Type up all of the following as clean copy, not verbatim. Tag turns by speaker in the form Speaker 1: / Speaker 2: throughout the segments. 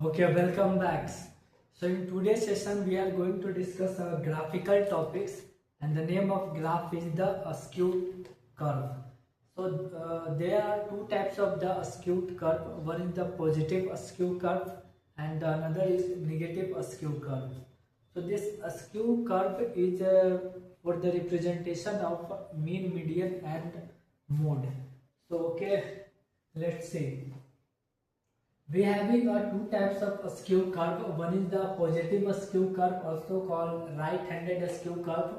Speaker 1: Okay, welcome back. So in today's session we are going to discuss graphical topics, and the name of graph is the skewed curve. So there are two types of the skewed curve. One is the positive skew curve and the another is negative skew curve. So this skew curve is for the representation of mean, median and mode. So okay, let's see. We having two types of skew curve. One is the positive skew curve, also called right-handed skew curve,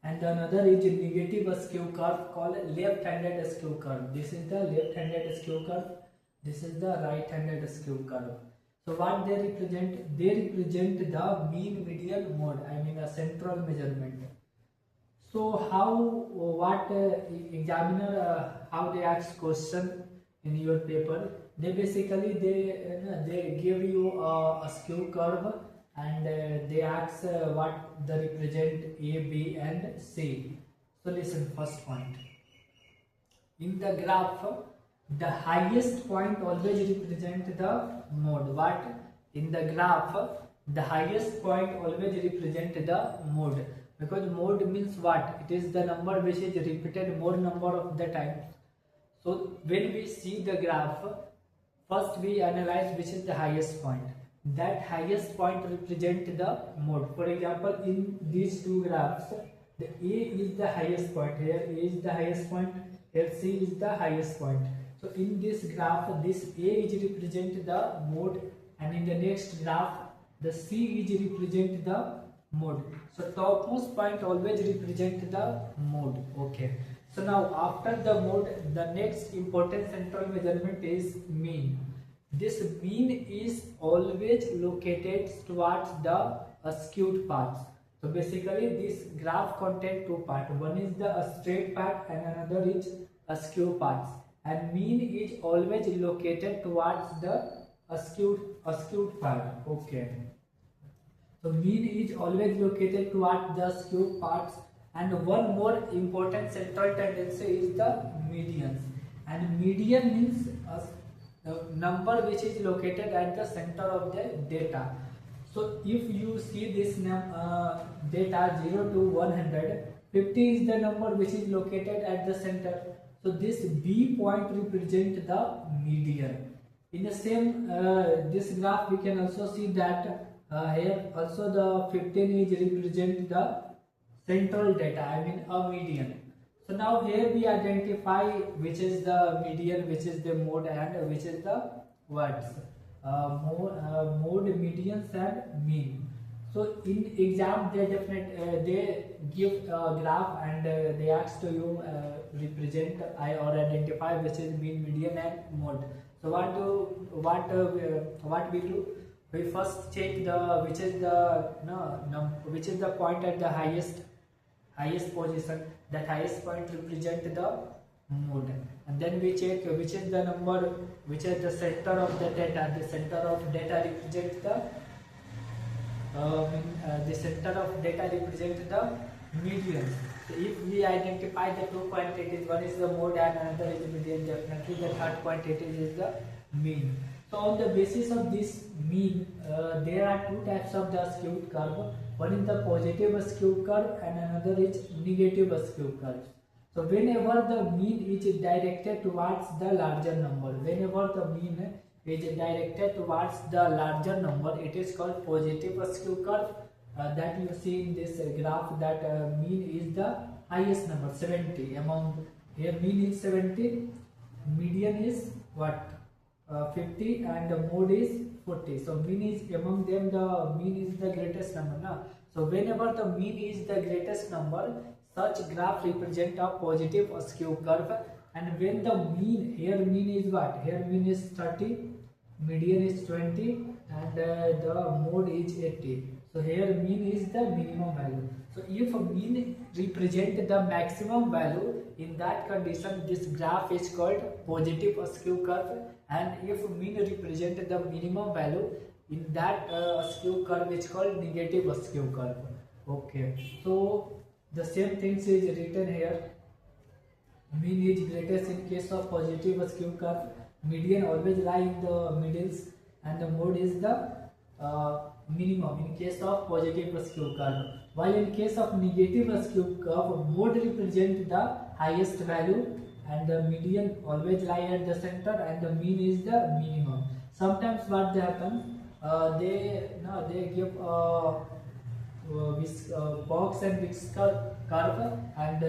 Speaker 1: and another is negative skew curve called left-handed skew curve. This is the left-handed skew curve. This is the right-handed skew curve. So what they represent? They represent the mean, median, mode. I mean a central measurement. So how what examiner how they ask question in your paper? They basically they give you a skew curve, and they ask what they represent A, B and C. So listen, first point. In the graph, the highest point always represent the mode. What? In the graph, the highest point always represent the mode, because mode means what? It is the number which is repeated more number of the times. So when we see the graph, first we analyze which is the highest point. That highest point represent the mode. For example, in these two graphs, the A is the highest point. Here A is the highest point. Here C is the highest point. So in this graph, this A is represent the mode, and in the next graph, the C is represent the mode. So topmost point always represent the mode. Okay. So now after the mode, the next important central measurement is mean. This mean is always located towards the skewed parts. So basically this graph contains two parts. One is the straight part and another is a skew parts. And mean is always located towards the skewed part. Okay. So mean is always located towards the skewed parts. And one more important central tendency is the medians. And median means a number which is located at the center of the data. So if you see this data 0 to 100, 50 is the number which is located at the center. So this B point represents the median. In the same this graph, we can also see that here also the 15 is represent the central data, I mean a median. So now here we identify which is the median, which is the mode, and which is the words. Mode, medians and mean. So in exam they they give a graph, and they ask to you represent or identify which is mean, median and mode. So what we do? We first check the which is the point at the highest position. That highest point represent the mode, and then we check which is the number which is the center of the data. The center of data represents the center of data represents the medians. So if we identify the two quantities, one is the mode and another is the median, definitely the third quantity is the mean. So on the basis of this mean, there are two types of the skewed curve. One is the positive skewed curve and another is negative skewed curve. So whenever the mean is directed towards the larger number, whenever the mean is directed towards the larger number, it is called positive skewed curve. That you see in this graph, that mean is the highest number, 70. Among here mean is 70, median is what? 50, and the mode is 40. So mean is among them, the mean is the greatest number. Now, so whenever the mean is the greatest number, such graph represent a positive skew curve. And when the mean, here mean is what? Here mean is 30, median is 20, and the mode is 80. So here mean is the minimum value. So if mean represent the maximum value, in that condition this graph is called positive skew curve. And if mean represent the minimum value, in that skew curve is called negative skew curve. Okay. So the same things is written here. Mean is greatest in case of positive skew curve. Median always lie in the middles, and the mode is the minimum in case of positive skew curve. While in case of negative skew curve, mode represent the highest value and the median always lie at the center and the mean is the minimum. Sometimes what they happen, they give box and whisker curve and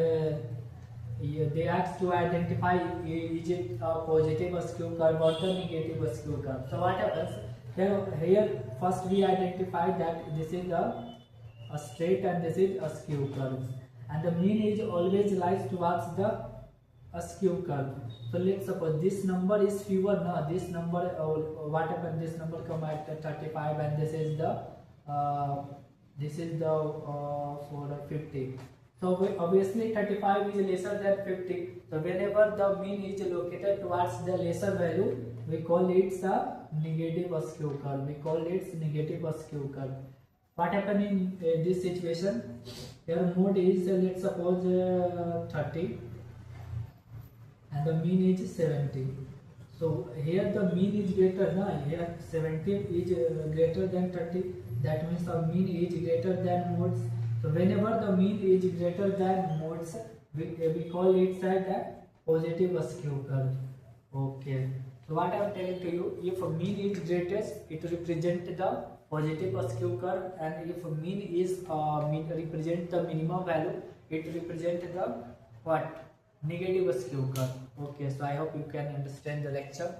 Speaker 1: yeah, they ask to identify is it a positive skew curve or the negative skew curve. So what happens here first we identify that this is a straight and this is a skew curve, and the mean is always lies towards the a skew curve. So let's suppose this number is fewer. No, this number what happened? This number come at 35, and this is the for 50. So obviously 35 is lesser than 50. So whenever the mean is located towards the lesser value, we call it the negative skew curve. We call it negative skew curve. What happened in this situation? Your mode is let's suppose 30 and the mean is 70. So here the mean is greater, here 70 is greater than 30. That means the mean is greater than modes. So whenever the mean is greater than modes, we call it the positive skew curve. Okay. So what I am telling to you, if mean is greatest, it represents the positive skew curve, and if mean is represent the minimum value, it represents the what? Negative skew curve. Okay. So I hope you can understand the lecture.